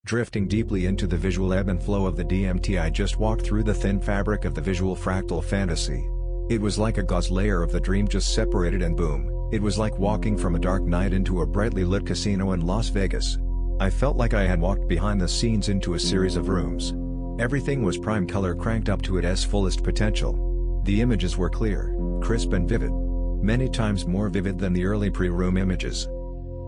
Drifting deeply into the visual ebb and flow of the DMT, I just walked through the thin fabric of the visual fractal fantasy. It was like a gauze layer of the dream just separated and boom, it was like walking from a dark night into a brightly lit casino in Las Vegas. I felt like I had walked behind the scenes into a series of rooms. Everything was prime color, cranked up to its fullest potential. The images were clear, crisp and vivid. Many times more vivid than the early pre-room images.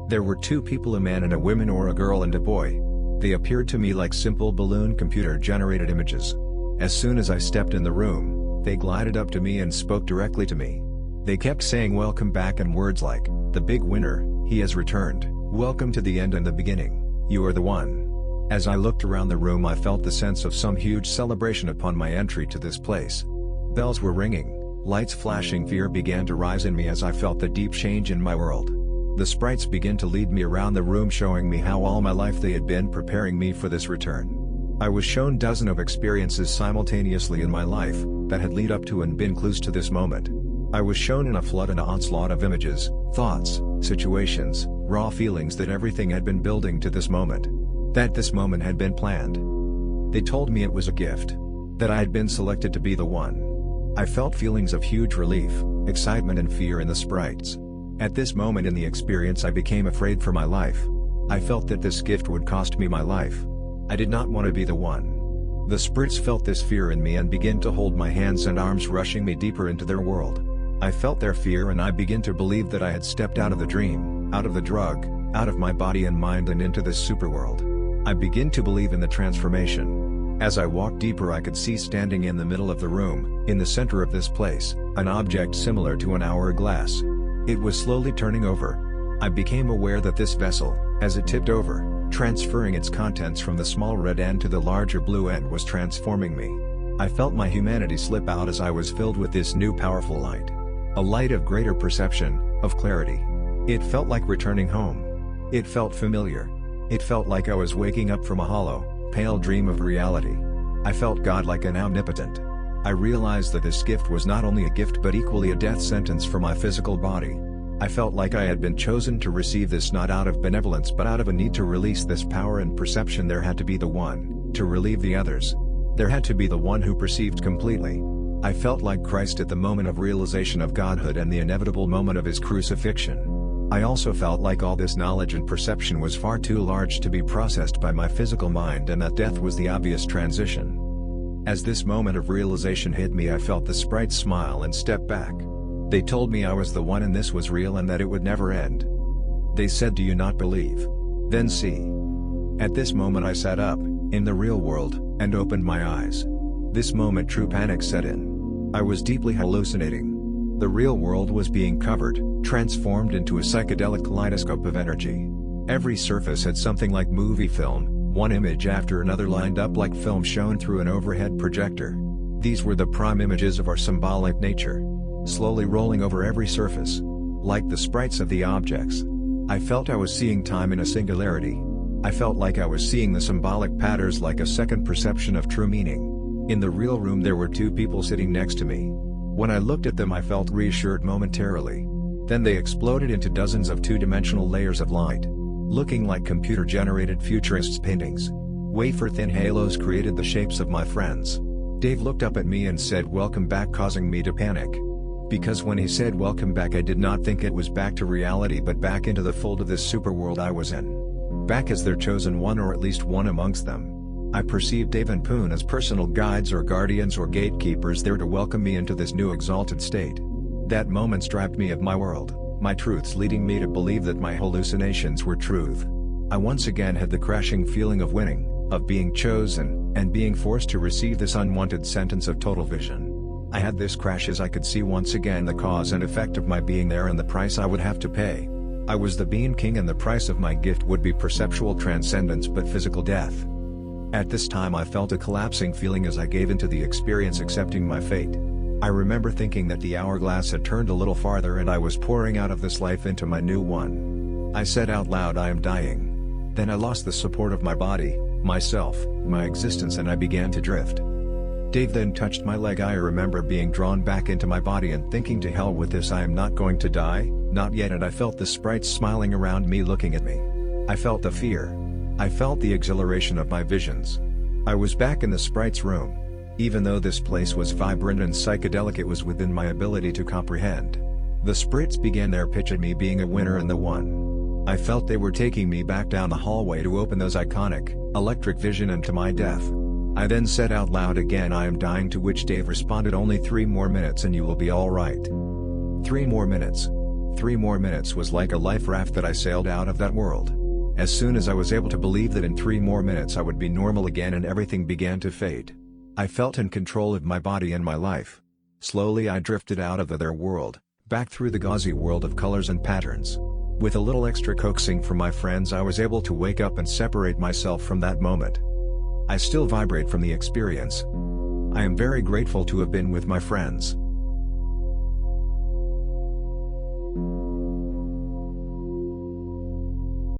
There were two people, a man and a woman, or a girl and a boy. They appeared to me like simple balloon computer-generated images. As soon as I stepped in the room, they glided up to me and spoke directly to me. They kept saying welcome back and words like, "The big winner, he has returned, welcome to the end and the beginning, you are the one." As I looked around the room, I felt the sense of some huge celebration upon my entry to this place. Bells were ringing, lights flashing, fear began to rise in me as I felt the deep change in my world. The sprites began to lead me around the room, showing me how all my life they had been preparing me for this return. I was shown dozens of experiences simultaneously in my life, that had led up to and been clues to this moment. I was shown in a flood and onslaught of images, thoughts, situations, raw feelings that everything had been building to this moment. That this moment had been planned. They told me it was a gift. That I had been selected to be the one. I felt feelings of huge relief, excitement and fear in the sprites. At this moment in the experience, I became afraid for my life. I felt that this gift would cost me my life. I did not want to be the one. The sprites felt this fear in me and began to hold my hands and arms, rushing me deeper into their world. I felt their fear and I began to believe that I had stepped out of the dream, out of the drug, out of my body and mind and into this superworld. I began to believe in the transformation. As I walked deeper, I could see standing in the middle of the room, in the center of this place, an object similar to an hourglass. It was slowly turning over. I became aware that this vessel, as it tipped over, transferring its contents from the small red end to the larger blue end, was transforming me. I felt my humanity slip out as I was filled with this new powerful light. A light of greater perception, of clarity. It felt like returning home. It felt familiar. It felt like I was waking up from a hollow, pale dream of reality. I felt godlike and omnipotent. I realized that this gift was not only a gift but equally a death sentence for my physical body. I felt like I had been chosen to receive this not out of benevolence but out of a need to release this power and perception. There had to be the one, to relieve the others. There had to be the one who perceived completely. I felt like Christ at the moment of realization of godhood and the inevitable moment of his crucifixion. I also felt like all this knowledge and perception was far too large to be processed by my physical mind and that death was the obvious transition. As this moment of realization hit me, I felt the sprites smile and step back. They told me I was the one and this was real and that it would never end. They said, "Do you not believe? Then see." At this moment I sat up, in the real world, and opened my eyes. This moment true panic set in. I was deeply hallucinating. The real world was being covered, transformed into a psychedelic kaleidoscope of energy. Every surface had something like movie film, one image after another lined up like film shown through an overhead projector. These were the prime images of our symbolic nature. Slowly rolling over every surface. Like the sprites of the objects. I felt I was seeing time in a singularity. I felt like I was seeing the symbolic patterns like a second perception of true meaning. In the real room there were two people sitting next to me. When I looked at them I felt reassured momentarily. Then they exploded into dozens of two-dimensional layers of light. Looking like computer-generated futurists' paintings. Wafer-thin halos created the shapes of my friends. Dave looked up at me and said welcome back, causing me to panic. Because when he said welcome back I did not think it was back to reality but back into the fold of this superworld I was in. Back as their chosen one or at least one amongst them. I perceived Dave and Poon as personal guides or guardians or gatekeepers there to welcome me into this new exalted state. That moment stripped me of my world, my truths, leading me to believe that my hallucinations were truth. I once again had the crashing feeling of winning, of being chosen, and being forced to receive this unwanted sentence of total vision. I had this crash as I could see once again the cause and effect of my being there and the price I would have to pay. I was the Being King and the price of my gift would be perceptual transcendence but physical death. At this time I felt a collapsing feeling as I gave into the experience, accepting my fate. I remember thinking that the hourglass had turned a little farther and I was pouring out of this life into my new one. I said out loud, "I am dying." Then I lost the support of my body, myself, my existence, and I began to drift. Dave then touched my leg. I remember being drawn back into my body and thinking, to hell with this, I am not going to die, not yet, and I felt the sprites smiling around me looking at me. I felt the fear. I felt the exhilaration of my visions. I was back in the sprite's room. Even though this place was vibrant and psychedelic, it was within my ability to comprehend. The sprites began their pitch at me being a winner and the one. I felt they were taking me back down the hallway to open those iconic, electric vision and to my death. I then said out loud again, "I am dying," to which Dave responded, "Only 3 more minutes and you will be alright." 3 more minutes. 3 more minutes was like a life raft that I sailed out of that world. As soon as I was able to believe that in 3 more minutes I would be normal again and everything began to fade. I felt in control of my body and my life. Slowly I drifted out of their world, back through the gauzy world of colors and patterns. With a little extra coaxing from my friends, I was able to wake up and separate myself from that moment. I still vibrate from the experience. I am very grateful to have been with my friends.